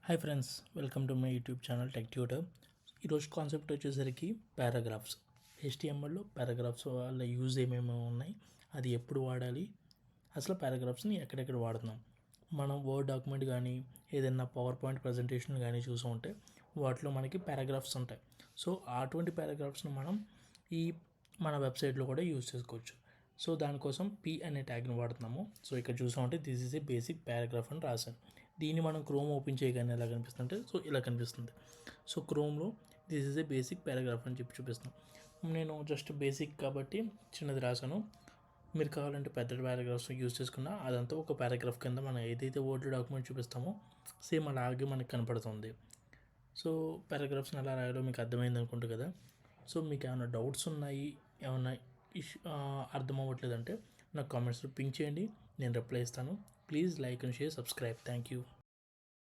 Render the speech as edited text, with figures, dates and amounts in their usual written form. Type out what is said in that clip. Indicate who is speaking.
Speaker 1: Hi friends, welcome to my YouTube channel tech tutor. ఈరోజు concept వచ్చేసరికి paragraphs. హెచ్టిఎంఎల్లో paragraphs వల్ల use ఏమేమి ఉన్నాయి, అది ఎప్పుడు వాడాలి, అసలు పారాగ్రాఫ్స్ని ఎక్కడెక్కడ వాడుతున్నాం. మనం వర్డ్ డాక్యుమెంట్ కానీ ఏదైనా పవర్ పాయింట్ ప్రజెంటేషన్ కానీ చూసి ఉంటే వాటిలో మనకి పారాగ్రాఫ్స్ ఉంటాయి. సో అటువంటి పారాగ్రాఫ్స్ని మనం మన వెబ్సైట్లో కూడా యూజ్ చేసుకోవచ్చు. సో దానికోసం పి అనే ట్యాగ్ని వాడుతున్నాము. సో ఇక్కడ చూసామంటే this is a basic paragraph అని రాశాను. దీన్ని మనం క్రోమ్ ఓపెన్ చేయగానే ఎలా కనిపిస్తుంటే ఇలా కనిపిస్తుంది. సో క్రోమ్లో this is a basic paragraph అని చెప్పి చూపిస్తున్నాం. నేను జస్ట్ బేసిక్ కాబట్టి చిన్నది రాశాను. మీరు కావాలంటే పెద్ద పారాగ్రాఫ్స్ యూజ్ చేసుకున్నా అదంతా ఒక పారాగ్రాఫ్ కింద మనం ఏదైతే వర్డ్ డాక్యుమెంట్ చూపిస్తామో సేమ్ అలాగే మనకి కనపడుతుంది. సో పారాగ్రాఫ్స్ని ఎలా రాయాలో మీకు అర్థమైంది అనుకుంటు కదా. సో మీకు ఏమైనా డౌట్స్ ఉన్నాయి, ఏమైనా అర్థం అవ్వట్లేదంటే నాకు కామెంట్స్లో పింక్ చేయండి, నేను రిప్లై ఇస్తాను. Please like and share, subscribe. Thank you.